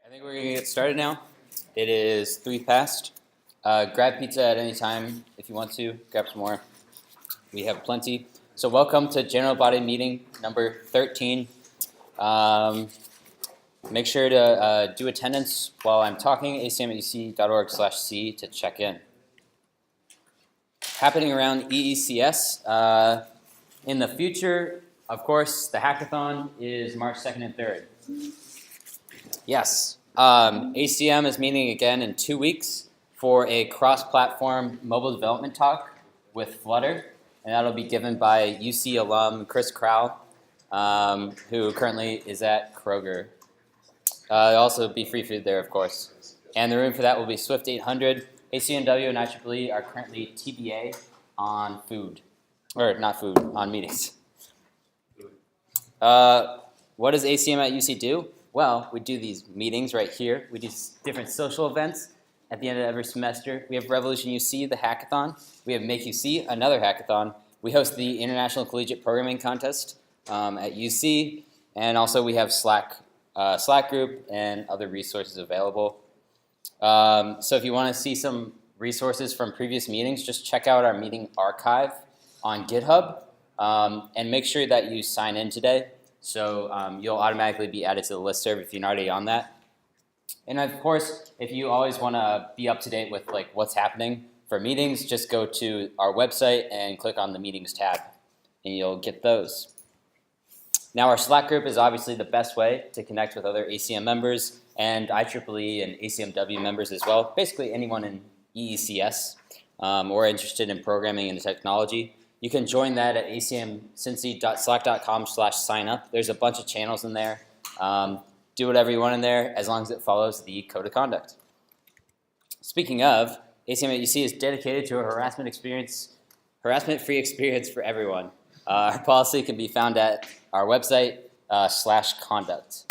I think we're going to get started now. It is 3 past. Grab pizza at any time if you want to. Grab some more. We have plenty. So welcome to General Body Meeting number 13. Make sure to do attendance while I'm talking, acmuc.org/c to check in. Happening around EECS. In the future, of course, the hackathon is March 2nd and 3rd. Yes, ACM is meeting again in 2 weeks for a cross-platform mobile development talk with Flutter, and that'll be given by UC alum Chris Crowell, who currently is at Kroger. There'll also be free food there, of course. And the room for that will be Swift 800. ACMW and IEEE are currently TBA on food, or not food, on meetings. What does ACM at UC do? Well, we do these meetings right here. We do different social events at the end of every semester. We have Revolution UC, the hackathon. We have Make UC, another hackathon. We host the International Collegiate Programming Contest at UC. And also we have Slack group and other resources available. So if you want to see some resources from previous meetings, just check out our meeting archive on GitHub. And make sure that you sign in today. So you'll automatically be added to the listserv if you're not already on that. And of course, if you always want to be up to date with like what's happening for meetings, just go to our website and click on the meetings tab, and you'll get those. Now our Slack group is obviously the best way to connect with other ACM members and IEEE and ACMW members as well. Basically anyone in EECS or interested in programming and technology. You can join that at acmcincy.slack.com/signup. There's a bunch of channels in there. Do whatever you want in there as long as it follows the code of conduct. Speaking of, ACM at UC is dedicated to a harassment-free experience for everyone. Our policy can be found at our website /conduct.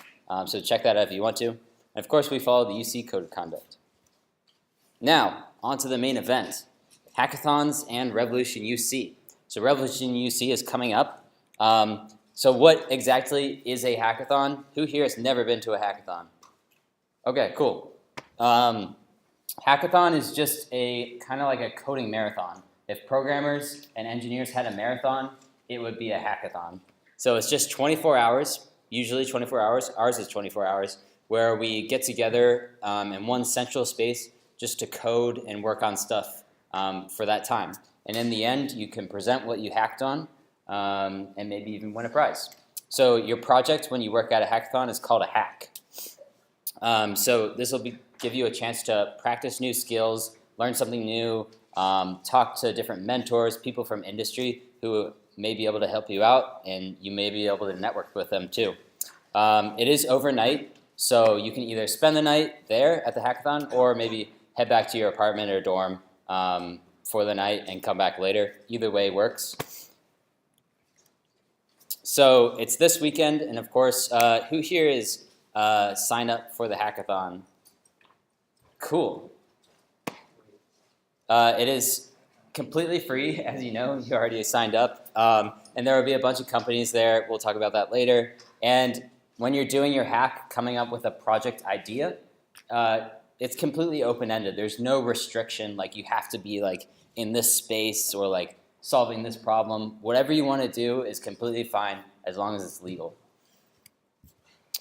So check that out if you want to. And of course, we follow the UC code of conduct. Now, on to the main event, hackathons and Revolution UC. So Revolution UC is coming up. So what exactly is a hackathon? Who here has never been to a hackathon? Okay, cool. Hackathon is just a kind of like a coding marathon. If programmers and engineers had a marathon, it would be a hackathon. So it's just 24 hours, usually 24 hours. Ours is 24 hours, where we get together in one central space just to code and work on stuff for that time. And in the end, you can present what you hacked on and maybe even win a prize. So your project when you work at a hackathon is called a hack. So this will give you a chance to practice new skills, learn something new, talk to different mentors, people from industry who may be able to help you out, and you may be able to network with them too. It is overnight, so you can either spend the night there at the hackathon or maybe head back to your apartment or dorm for the night and come back later. Either way works. So it's this weekend, and of course, who here is signed up for the hackathon? Cool. It is completely free, as you know, you already signed up. And there will be a bunch of companies there. We'll talk about that later. And when you're doing your hack, coming up with a project idea, it's completely open-ended. There's no restriction, like you have to be like in this space or like solving this problem. Whatever you want to do is completely fine as long as it's legal.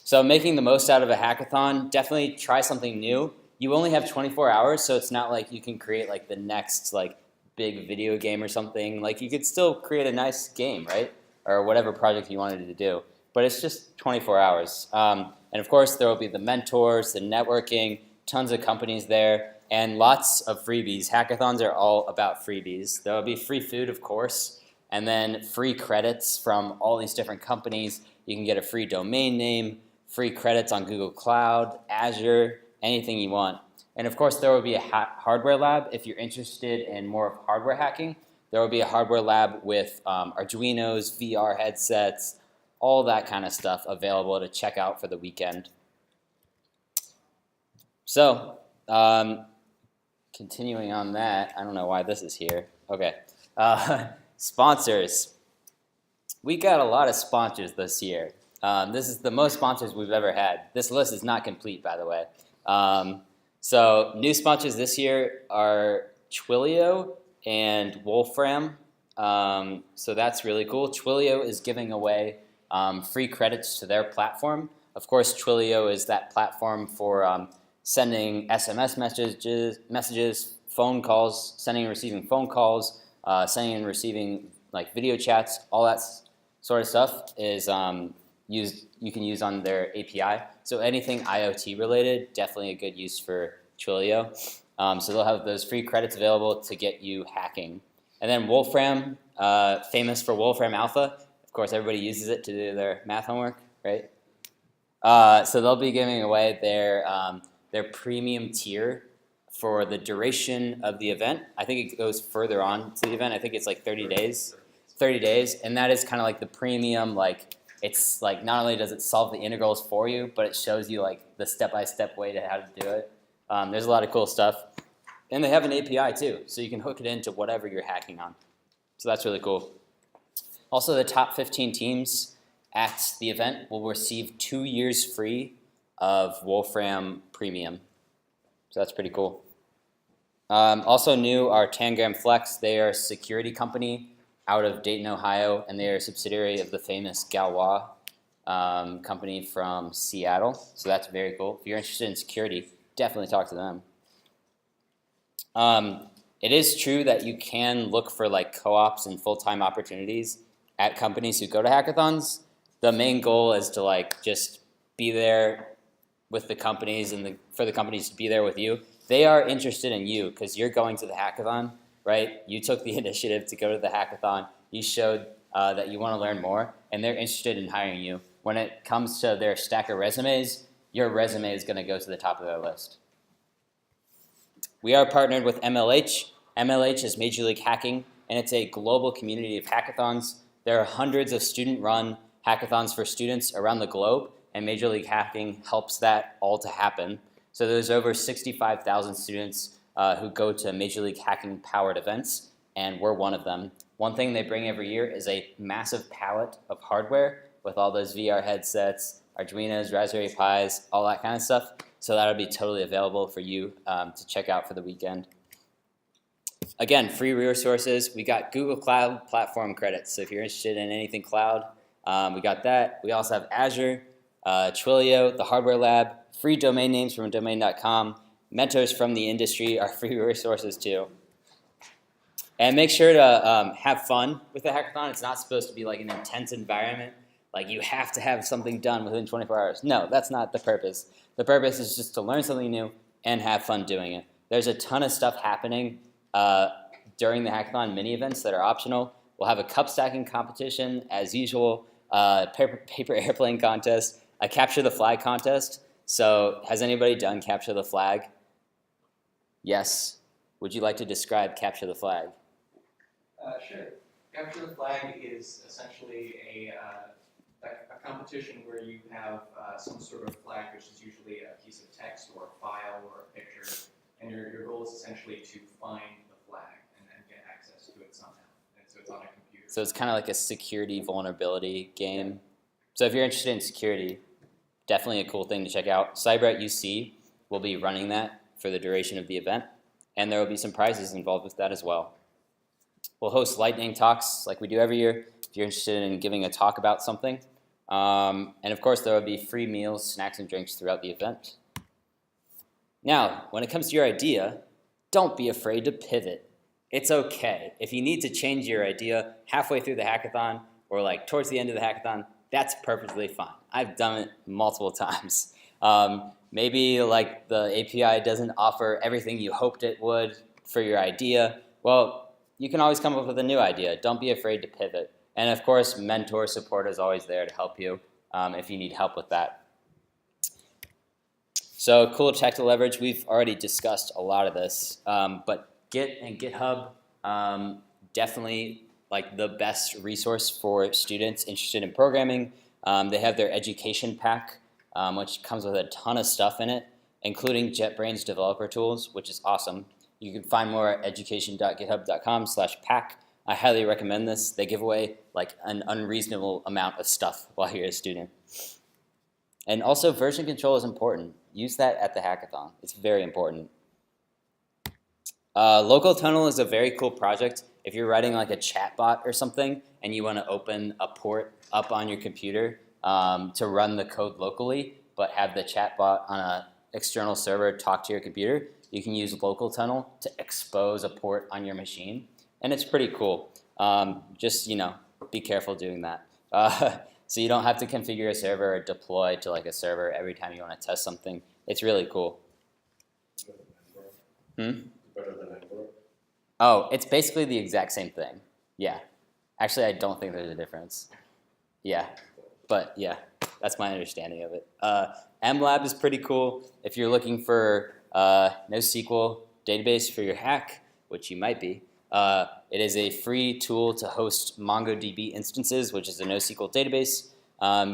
So making the most out of a hackathon, definitely try something new. You only have 24 hours, so it's not like you can create like the next like big video game or something. Like you could still create a nice game, right? Or whatever project you wanted to do. But it's just 24 hours. And of course, there will be the mentors, the networking, tons of companies there, and lots of freebies. Hackathons are all about freebies. There will be free food, of course, and then free credits from all these different companies. You can get a free domain name, free credits on Google Cloud, Azure, anything you want. And of course, there will be a hardware lab. If you're interested in more of hardware hacking, there will be a hardware lab with Arduinos, VR headsets, all that kind of stuff available to check out for the weekend. So, continuing on that, I don't know why this is here. Okay, sponsors. We got a lot of sponsors this year. This is the most sponsors we've ever had. This list is not complete, by the way. So new sponsors this year are Twilio and Wolfram. So that's really cool. Twilio is giving away free credits to their platform. Of course, Twilio is that platform for sending SMS messages, phone calls, sending and receiving phone calls, sending and receiving like video chats, all that sort of stuff is you can use on their API. So anything IoT related, definitely a good use for Twilio. So they'll have those free credits available to get you hacking. And then Wolfram, famous for Wolfram Alpha. Of course, everybody uses it to do their math homework, right? So they'll be giving away their premium tier for the duration of the event. I think it goes further on to the event. I think it's like 30 days. 30 days, and that is kind of like the premium, like it's like not only does it solve the integrals for you, but it shows you like the step-by-step way to how to do it. There's a lot of cool stuff. And they have an API too, so you can hook it into whatever you're hacking on. So that's really cool. Also, the top 15 teams at the event will receive 2 years free of Wolfram Premium. So that's pretty cool. Also new are Tangram Flex. They are a security company out of Dayton, Ohio, and they are a subsidiary of the famous Galois company from Seattle. So that's very cool. If you're interested in security, definitely talk to them. It is true that you can look for like co-ops and full-time opportunities at companies who go to hackathons. The main goal is to like just be there with the companies and for the companies to be there with you. They are interested in you because you're going to the hackathon, right? You took the initiative to go to the hackathon. You showed that you want to learn more, and they're interested in hiring you. When it comes to their stack of resumes, your resume is going to go to the top of their list. We are partnered with MLH. MLH is Major League Hacking, and it's a global community of hackathons. There are hundreds of student-run hackathons for students around the globe, and Major League Hacking helps that all to happen. So there's over 65,000 students who go to Major League Hacking powered events, and we're one of them. One thing they bring every year is a massive palette of hardware with all those VR headsets, Arduinos, Raspberry Pis, all that kind of stuff. So that'll be totally available for you to check out for the weekend. Again, free resources. We got Google Cloud Platform credits. So if you're interested in anything cloud, we got that. We also have Azure, Twilio, the Hardware Lab, free domain names from domain.com. Mentors from the industry are free resources too. And make sure to have fun with the hackathon. It's not supposed to be like an intense environment. Like you have to have something done within 24 hours. No, that's not the purpose. The purpose is just to learn something new and have fun doing it. There's a ton of stuff happening during the hackathon mini events that are optional. We'll have a cup stacking competition as usual, paper airplane contest, a capture the flag contest. So has anybody done capture the flag? Yes. Would you like to describe capture the flag? Sure. Capture the flag is essentially a competition where you have some sort of flag, which is usually a piece of text or a file or a picture, and your goal is essentially to find the flag and get access to it somehow. And so it's on a computer. So it's kind of like a security vulnerability game. Yeah. So if you're interested in security, definitely a cool thing to check out. ACM UC will be running that for the duration of the event, and there will be some prizes involved with that as well. We'll host lightning talks like we do every year if you're interested in giving a talk about something. And of course, there will be free meals, snacks, and drinks throughout the event. Now, when it comes to your idea, don't be afraid to pivot. It's okay. If you need to change your idea halfway through the hackathon or like towards the end of the hackathon, that's perfectly fine. I've done it multiple times. Maybe like the API doesn't offer everything you hoped it would for your idea. Well, you can always come up with a new idea. Don't be afraid to pivot. And of course, mentor support is always there to help you if you need help with that. So cool tech to leverage. We've already discussed a lot of this, but Git and GitHub definitely like the best resource for students interested in programming. They have their education pack, which comes with a ton of stuff in it, including JetBrains developer tools, which is awesome. You can find more at education.github.com/pack. I highly recommend this. They give away like an unreasonable amount of stuff while you're a student. And also version control is important. Use that at the hackathon. It's very important. Local tunnel is a very cool project. If you're writing like a chatbot or something and you want to open a port up on your computer to run the code locally, but have the chatbot on an external server talk to your computer, you can use local tunnel to expose a port on your machine, and it's pretty cool. Just be careful doing that. So you don't have to configure a server or deploy to like a server every time you want to test something. It's really cool. Oh, it's basically the exact same thing. Yeah. Actually, I don't think there's a difference. Yeah. But yeah, that's my understanding of it. MLab is pretty cool. If you're looking for NoSQL database for your hack, which you might be, it is a free tool to host MongoDB instances, which is a NoSQL database.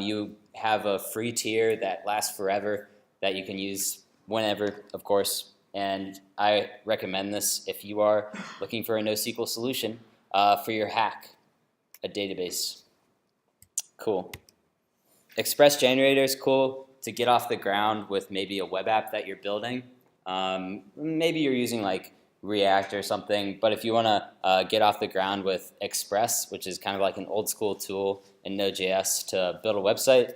You have a free tier that lasts forever that you can use whenever, of course. And I recommend this if you are looking for a NoSQL solution for your hack, a database. Cool. Express Generator is cool to get off the ground with maybe a web app that you're building. Maybe you're using like React or something, but if you want to get off the ground with Express, which is kind of like an old school tool in Node.js to build a website,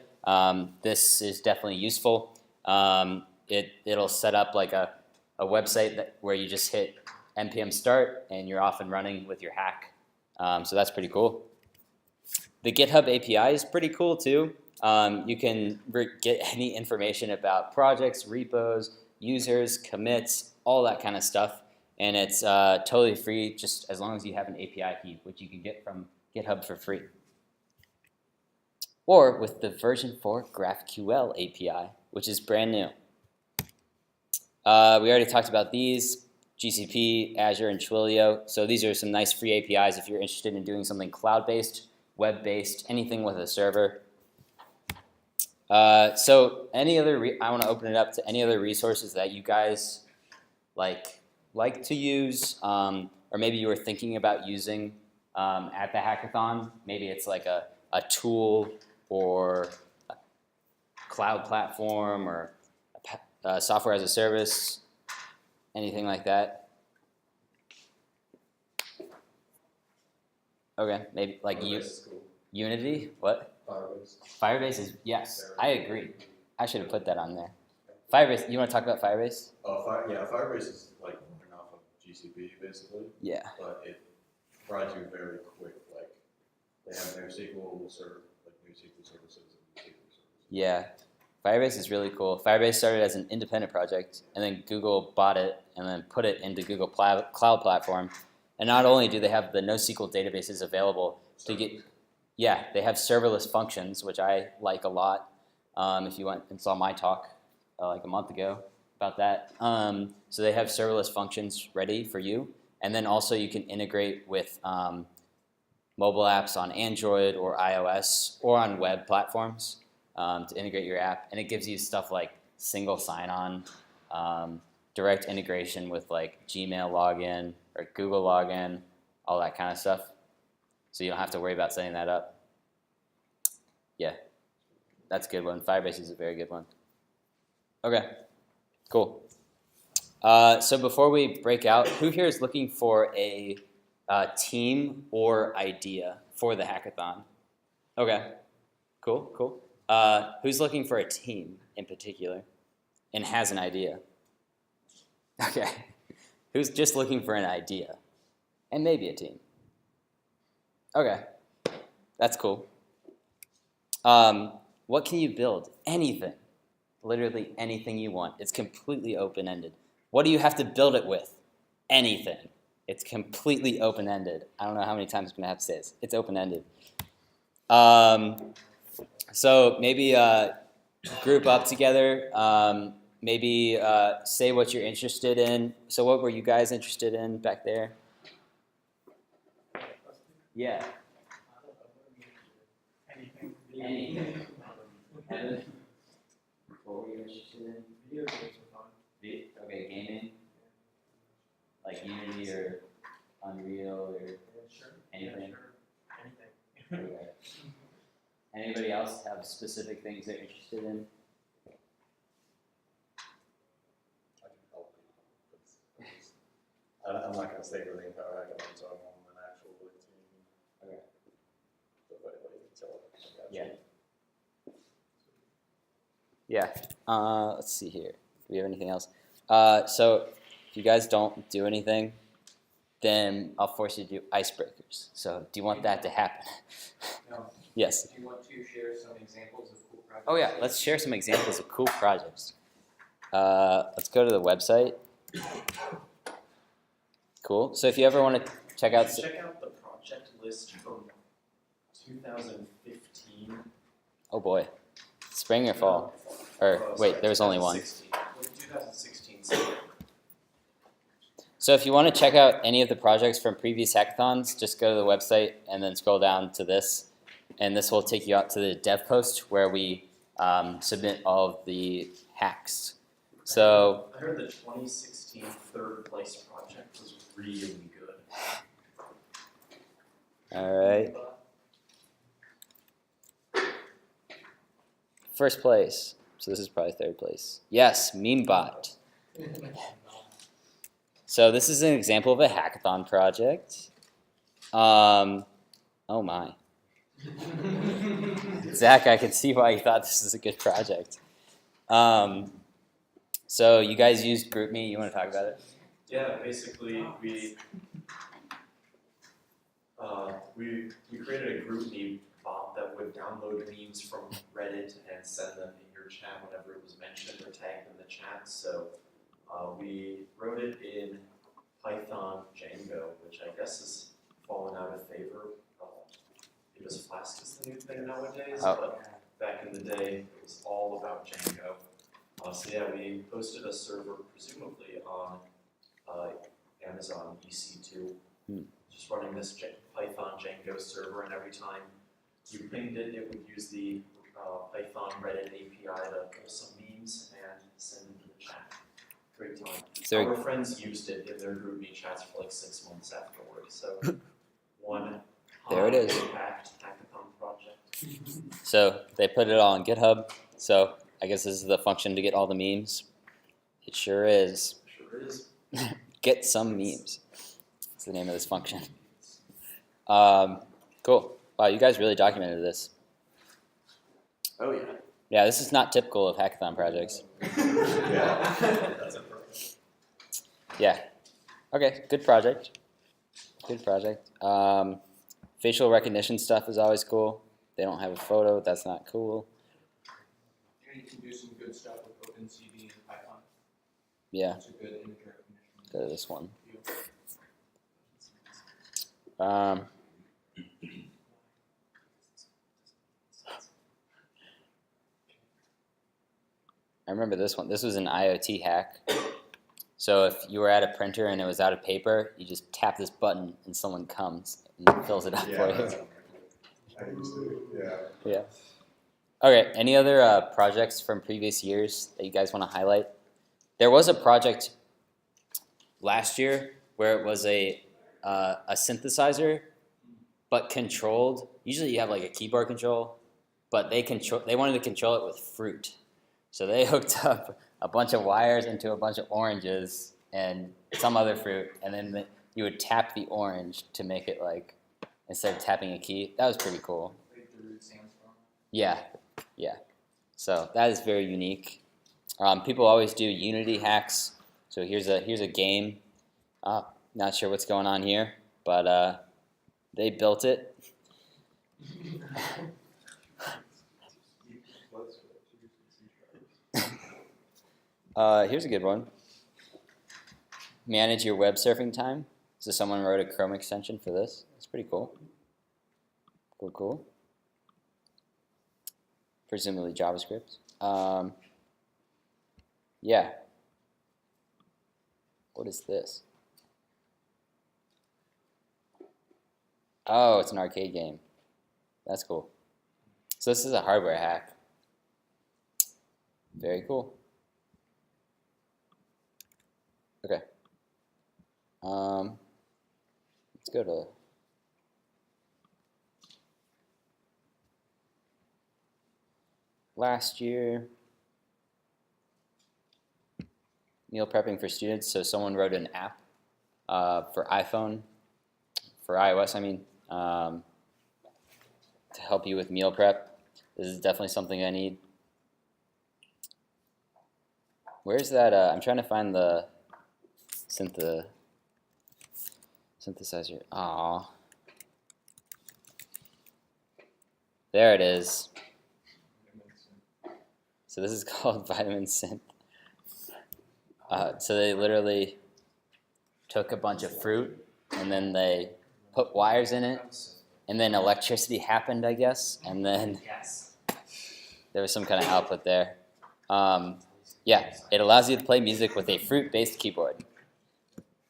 this is definitely useful. It'll set up like a website where you just hit npm start and you're off and running with your hack. So that's pretty cool. The GitHub API is pretty cool too. You can get any information about projects, repos, users, commits, all that kind of stuff. And it's totally free just as long as you have an API key, which you can get from GitHub for free. Or with the version 4 GraphQL API, which is brand new. We already talked about these, GCP, Azure, and Twilio. So these are some nice free APIs if you're interested in doing something cloud-based, web-based, anything with a server. So any other, I want to open it up to any other resources that you guys like to use, or maybe you were thinking about using at the hackathon. Maybe it's like a tool or a cloud platform or software as a service, anything like that. Okay, maybe like Unity. What? Firebase. Firebase is, yes, I agree. I should have put that on there. Firebase, you want to talk about Firebase? Yeah, Firebase is like running off of GCP basically. Yeah. But it provides you very quick, like they have NoSQL will serve like NoSQL services and NoSQL services. Yeah. Firebase is really cool. Firebase started as an independent project, and then Google bought it and then put it into Google Cloud Platform. And not only do they have the NoSQL databases available to get, yeah, they have serverless functions, which I like a lot. If you went and saw my talk like a month ago about that. So they have serverless functions ready for you. And then also you can integrate with mobile apps on Android or iOS or on web platforms to integrate your app. And it gives you stuff like single sign-on, direct integration with like Gmail login or Google login, all that kind of stuff. So you don't have to worry about setting that up. Yeah, that's a good one. Firebase is a very good one. Okay, cool. So before we break out, who here is looking for a team or idea for the hackathon? Okay, cool, cool. Who's looking for a team in particular and has an idea? Okay, who's just looking for an idea and maybe a team? Okay, that's cool. What can you build? Anything. Literally anything you want. It's completely open-ended. What do you have to build it with? Anything. It's completely open-ended. I don't know how many times I'm going to have to say this. It's open-ended. So maybe group up together. Maybe say what you're interested in. So what were you guys interested in back there? Yeah. Anything. Evan? What were you interested in? Video games are fun. Okay, gaming? Like Unity or Unreal or Anybody else have specific things they're interested in? I can help you. I'm not gonna stay for the entire hackathon, so I'm on an actual team. Okay. So if I can tell it, I got Yeah. you. Yeah. Let's see here. Do we have anything else? So if you guys don't do anything, then I'll force you to do icebreakers. So do you want that to happen? No. Yes. Do you want to share some examples of cool projects? Oh yeah, let's share some examples of cool projects. Let's go to the website. Cool. So if you ever want to check out, Check out the project list from 2015. oh boy, spring or fall, or wait, there was only one. 2016. So if you want to check out any of the projects from previous hackathons, just go to the website and then scroll down to this, and this will take you out to the dev post where we submit all of the hacks. So I heard the 2016 third place project was really good. all right, first place. So this is probably third place. Yes, MemeBot. So this is an example of a hackathon project. Oh my. Zach, I can see why you thought this is a good project. So you guys used GroupMe. You want to talk about it? Yeah, basically we created a GroupMe bot that would download memes from Reddit and send them in your chat whenever it was mentioned or tagged in the chat. So we wrote it in Python Django, which I guess has fallen out of favor because Flask is the new thing nowadays. Oh. But back in the day, it was all about Django. So yeah, we posted a server presumably on Amazon EC2, just running this Python Django server, and every time you pinged it, it would use the Python Reddit API to pull some memes and send them to the chat. Great time. So Our friends used it in their GroupMe chats for like 6 months afterwards. So one There it is. high-impact hackathon project. So they put it all on GitHub. So I guess this is the function to get all the memes. It sure is. Sure is. Get some memes. That's the name of this function. Cool. Wow, you guys really documented this. Oh yeah. Yeah, this is not typical of hackathon projects. Yeah. That's a perfect. Yeah. Okay, good project. Good project. Facial recognition stuff is always cool. They don't have a photo. That's not cool. And you can do some good stuff with OpenCV and Python. Yeah, It's a good image recognition. go to this one. I remember this one. This was an IoT hack. So if you were at a printer and it was out of paper, you just tap this button and someone comes and fills it up for you. I used to, yeah. Yeah. Okay, any other projects from previous years that you guys want to highlight? There was a project last year where it was a synthesizer, but controlled. Usually you have like a keyboard control, but they wanted to control it with fruit. So they hooked up a bunch of wires into a bunch of oranges and some other fruit, and then you would tap the orange to make it like, instead of tapping a key. That was pretty cool. Like the root sandstorm. Yeah, yeah. So that is very unique. People always do Unity hacks. So here's a game. Not sure what's going on here, but they built it. Here's a good one. Manage your web surfing time. So someone wrote a Chrome extension for this. It's pretty cool. Cool. Presumably JavaScript. Yeah. What is this? Oh, it's an arcade game. That's cool. So this is a hardware hack. Very cool. Okay. Let's go to last year. Meal prepping for students. So someone wrote an app for iPhone, for iOS, I mean, to help you with meal prep. This is definitely something I need. Where's that? I'm trying to find the synthesizer. Aw. There it is. So this is called Vitamin Synth. So they literally took a bunch of fruit and then they put wires in it, and then electricity happened, I guess, and then there was some kind of output there. Yeah, it allows you to play music with a fruit-based keyboard.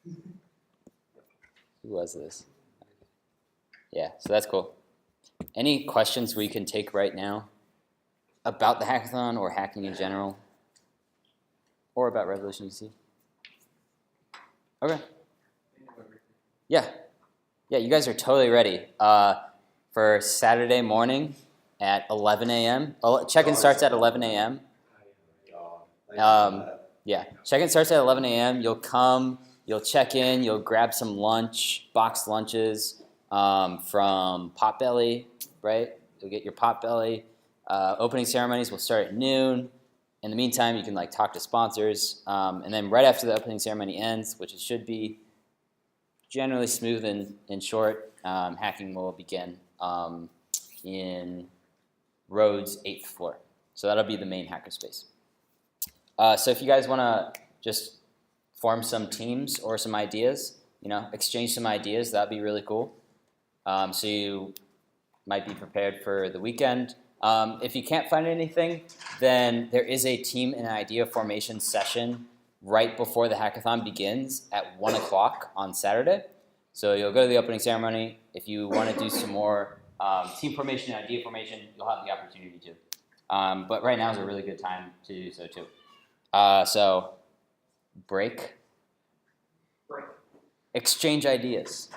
Who was this? Yeah, so that's cool. Any questions we can take right now about the hackathon or hacking in general? Or about Revolution UC? Okay. Yeah. Yeah, you guys are totally ready for Saturday morning at 11 a.m. Check-in starts at 11 a.m. Yeah, check-in starts at 11 a.m. You'll come, you'll check in, you'll grab some lunch, boxed lunches from Potbelly, right? You'll get your Potbelly. Opening ceremonies will start at noon. In the meantime, you can like talk to sponsors, and then right after the opening ceremony ends, which it should be generally smooth and short, hacking will begin in Rhodes' 8th floor. So that'll be the main hackerspace. So if you guys want to just form some teams or some ideas, exchange some ideas, that'd be really cool. So you might be prepared for the weekend. If you can't find anything, then there is a team and idea formation session right before the hackathon begins at 1 o'clock on Saturday. So you'll go to the opening ceremony. If you want to do some more team formation and idea formation, you'll have the opportunity to. But right now is a really good time to do so too. So break. Exchange ideas.